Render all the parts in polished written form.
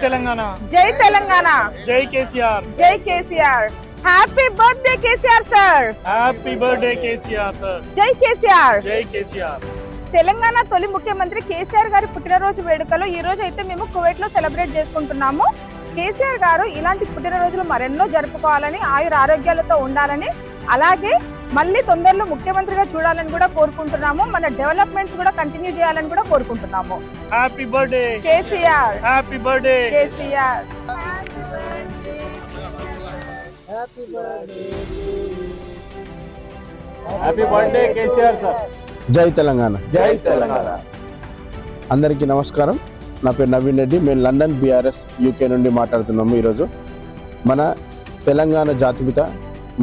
తెలంగాణ జై తెలంగాణ జై కేసీఆర్ జై KCR happy birthday KCR sir happy birthday KCR sir జై కేసీఆర్ జై కేసీఆర్ తెలంగాణ తొలి ముఖ్యమంత్రి కేసీఆర్ గారి పుట్టినరోజు వేడుకలు ఈ రోజు అయితే మేము కువైట్ లో సెలబ్రేట్ చేసుకుంటున్నాము. కేసీఆర్ గారు ఇలాంటి పుట్టినరోజులు మరెన్నో జరుపుకోవాలని, ఆయుర ఆరోగ్యాలతో ఉండాలని, అలాగే మళ్ళీ తొందరలో ముఖ్యమంత్రిగా చూడాలని కూడా కోరుకుంటున్నాము. మన డెవలప్మెంట్స్ కూడా కంటిన్యూ చేయాలని కూడా కోరుకుంటున్నాము. Happy birthday KCR happy birthday KCR happy birthday KCR sir. జై తెలంగాణ. జై తెలంగాణ. అందరికీ నమస్కారం. నా పేరు నవీన్ రెడ్డి. మేము లండన్ BRS UK నుండి మాట్లాడుతున్నాము. ఈరోజు మన తెలంగాణ జాతిపిత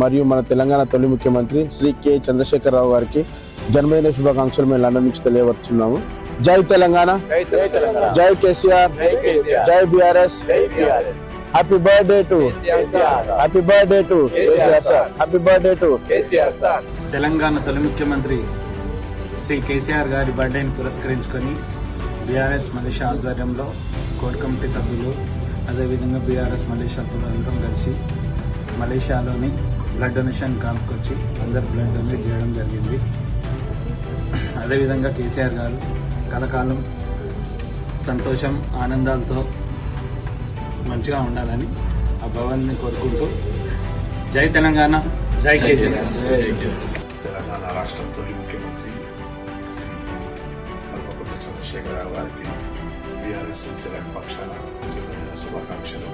మరియు మన తెలంగాణ తొలి ముఖ్యమంత్రి శ్రీ కె చంద్రశేఖరరావు గారికి జన్మదిన శుభాకాంక్షలు మేము లండన్ నుంచి తెలియవచ్చున్నాము. జై తెలంగాణ, జై కేసీఆర్, జై BRS. Happy birthday to happy birthday to KCR sir. Happy birthday to KCR sir. Telangana తొలి ముఖ్యమంత్రి శ్రీ కేసీఆర్ గారి బర్త్డేని పురస్కరించుకొని BRS మలేషియా ఆధ్వర్యంలో కోర్ కమిటీ సభ్యులు, అదేవిధంగా BRS మలేషియా అందరం కలిసి మలేషియాలోని బ్లడ్ డొనేషన్ క్యాంప్కి వచ్చి అందరు బ్లడ్ డొనేట్ చేయడం జరిగింది. అదేవిధంగా కేసీఆర్ గారు కలకాలం సంతోషం ఆనందాలతో మంచిగా ఉండాలని ఆ భగవాన్ని కోరుకుంటూ జై తెలంగాణ, జై కేసీఆర్. తెలంగాణ రాష్ట్ర తొలి ముఖ్యమంత్రి శ్రీ కల్వకుంట్ల చంద్రశేఖరరావు గారికి BRS పక్షాన జన్మదిన శుభాకాంక్షలు.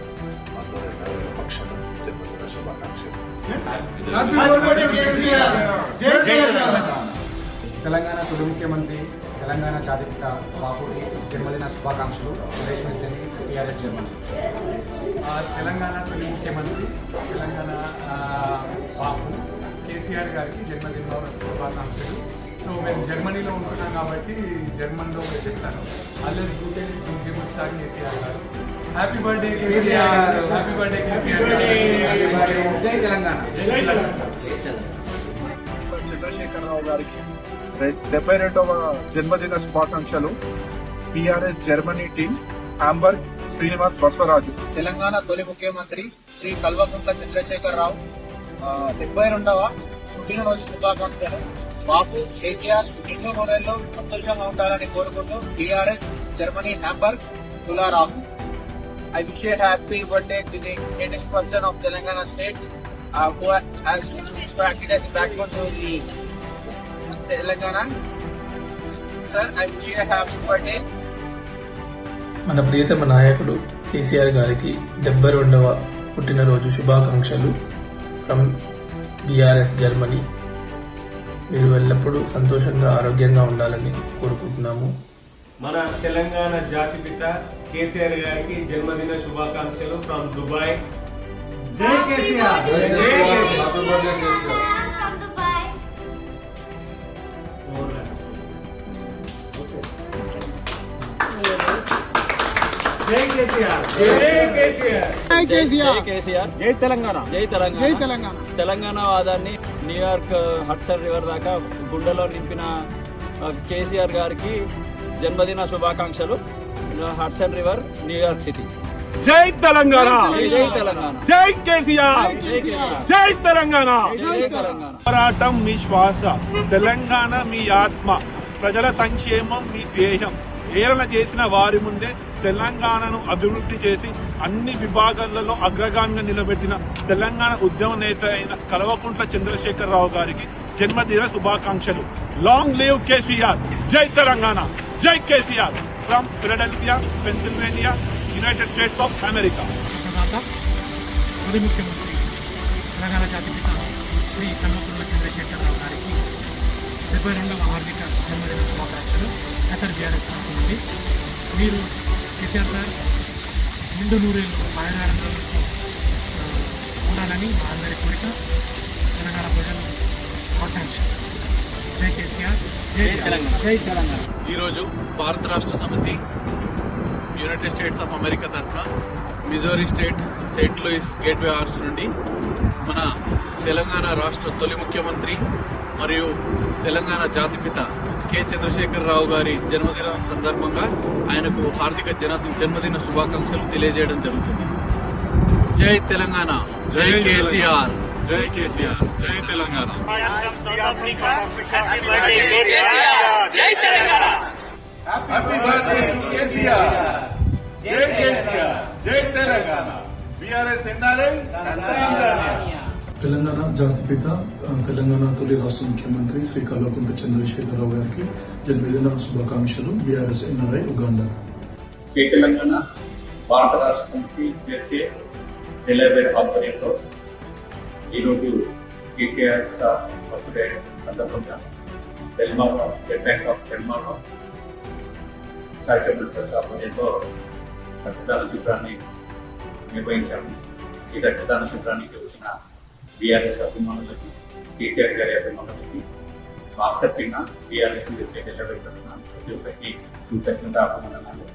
అందరి నలుగురి పక్షాన జన్మదిన శుభాకాంక్షలు. తెలంగాణ తొలి ముఖ్యమంత్రి, తెలంగాణ జాతిపిత బాపుకి జన్మదిన శుభాకాంక్షలు. సురేష్ మెస్సేని, BRS జర్మనీ. తెలంగాణ తొలి ముఖ్యమంత్రి, తెలంగాణ బాపు కేసీఆర్ గారికి జన్మదిన శుభాకాంక్షలు. సో మేము జర్మనీలో ఉంటున్నాం కాబట్టి జర్మన్లో చెప్తాను. అల్లెస్ గుటే ఫేమస్ స్టార్ కేసీఆర్ గారు. Happy birthday KCR, happy birthday KCR. జై తెలంగాణ. చంద్రశేఖరరావు గారికి 72వ జన్మదిన శుభాకాంక్షలు. BRS Germany team, Hamburg Srinivas Basavaraju. Telangana తొలి ముఖ్యమంత్రి శ్రీ కల్వకుంట్ల చంద్రశేఖరరావు 72వ పుట్టినరోజు శుభాకాంక్షలు. బాపు కేసీఆర్ ఎన్నో నూరేళ్లు సంతోషంగా ఉండాలని కోరుకుంటూ BRS Germany Hamburg Tularao. I wish a happy birthday to the greatest person of Telangana state who has acted as a backbone to the Telangana. Sir, I wish you a happy birthday. మన ప్రియతమ నాయకుడు కేసీఆర్ గారికి 72వ పుట్టినరోజు శుభాకాంక్షలు from BRS Germany. మీరు ఎల్లప్పుడూ సంతోషంగా ఆరోగ్యంగా ఉండాలని కోరుకుంటున్నాము. మన తెలంగాణ జాతిపిత కేసీఆర్ గారికి జన్మదిన శుభాకాంక్షలు ఫ్రమ్ దుబాయ్. జై కేసీఆర్. జై కేసీఆర్. జై కేసీఆర్. జై కేసీఆర్. జై తెలంగాణ. జై తెలంగాణ. తెలంగాణ వాదాన్ని న్యూయార్క్ హడ్సన్ రివర్ దాకా గుండెలో నింపిన కేసీఆర్ గారికి జన్మదిన శుభాకాంక్షలు. Hudson river, New York city. జై తెలంగాణ. జై తెలంగాణ. జై కేసీఆర్. జై తెలంగాణ. జై తెలంగాణ. పోరాటం మీ శ్వాస, తెలంగాణ మీ ఆత్మ, ప్రజల సంక్షేమం మీ ధ్యేయం. ఏలన చేసిన వారి ముందే తెలంగాణను అభివృద్ధి చేసి అన్ని విభాగాలలో అగ్రగామిగా నిలబెట్టిన తెలంగాణ ఉద్యమ నేత అయిన కల్వకుంట్ల చంద్రశేఖరరావు గారికి జన్మదిన శుభాకాంక్షలు. Long live KCR. జై తెలంగాణ. జై KCR. From Philadelphia, Pennsylvania, United States of America. తొలి ముఖ్యమంత్రి తెలంగాణ జాతిపిత శ్రీ కల్వకుంట్ల చంద్రశేఖరరావు గారికి 72వ హార్దిక జన్మదిన శుభాకాంక్షలు. BRS తరఫు నుండి మీరు కేసీఆర్ సార్ నిండు నూరేళ్ళు ఆయురారోగ్యాలతో ఉండాలని మా అందరి కోరిక. తెలంగాణ ప్రజలు ఆకాంక్ష. జై కేసీఆర్. జై తెలంగాణ. జై తెలంగాణ. ఈరోజు Bharat Rashtra Samithi United States of America తరఫున Missouri state Saint Louis Gateway Arch నుండి మన తెలంగాణ రాష్ట్ర తొలి ముఖ్యమంత్రి మరియు తెలంగాణ జాతిపిత కె చంద్రశేఖరరావు గారి జన్మదినం సందర్భంగా ఆయనకు హార్దిక జన్మదిన శుభాకాంక్షలు తెలియజేయడం జరుగుతుంది. జై తెలంగాణ, జై కేసీఆర్, జై కేసీఆర్, జై Telangana. Happy birthday to KCR. జై కేసీఆర్, జై తెలంగాణ. బీఆర్ఎస్ ఎన్ఆర్ఐ తెలంగాణ జాతిపిత, తెలంగాణ తొలి రాష్ట్ర ముఖ్యమంత్రి శ్రీ కల్వకుంట్ల చంద్రశేఖరరావు గారికి జన్మదిన శుభాకాంక్షలు. BRS NRI Uganda. జై తెలంగాణ. భారత రాష్ట్ర సమితి ఎస్ఏ డెలివరీ ఆధ్వర్యంలో ఈరోజు కేసీఆర్ సార్ బర్త్డే సందర్భంగా డెల్మాలో స్టేట్ బ్యాంక్ ఆఫ్ డెల్మాలో చారిటబుల్ ట్రస్ట్ ఆధ్వర్యంలో రక్తదాన శిబిరాన్ని నిర్వహించాము. ఈ రక్తదాన శిబిరానికి వచ్చిన బీఆర్ఎస్ అభిమానులకి, కేసీఆర్ గారి అభిమానులకి, భాస్కర్ పిన్న బీఆర్ఎస్ డెలివరీ తరఫున ప్రతి ఒక్కరికి కృతజ్ఞత అభినందనలు.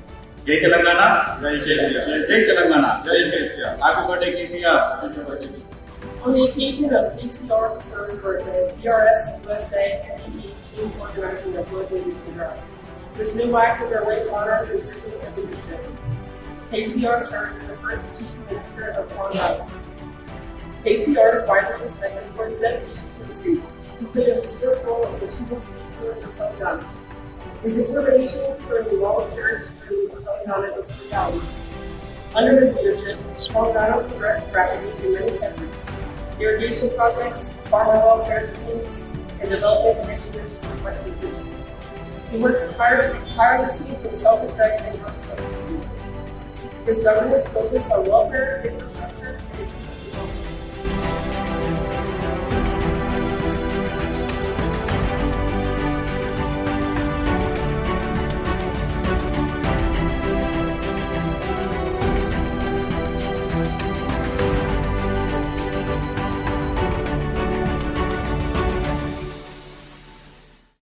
జై తెలంగాణ, జై కేసీఆర్, జై తెలంగాణ, జై KCR. Happy birthday KCR. On the occasion of KCR Sir's birthday, BRS USA and AE team organizing a birthday dinner. This new act is our way to honor his vision and leadership. KCR Sir is the first Chief Minister of Colorado. KCR is widely respected for his dedication to the state. He played a historic role in achieving statehood in Telangana. His determination to turn the long-cherished dream of Telangana into reality. Under his leadership, Telangana progressed rapidly in many sectors: irrigation projects, farmer welfare schemes, and development initiatives to reflect his vision. He works tirelessly for the self-respect and growth of the community. His governance focused on welfare, infrastructure,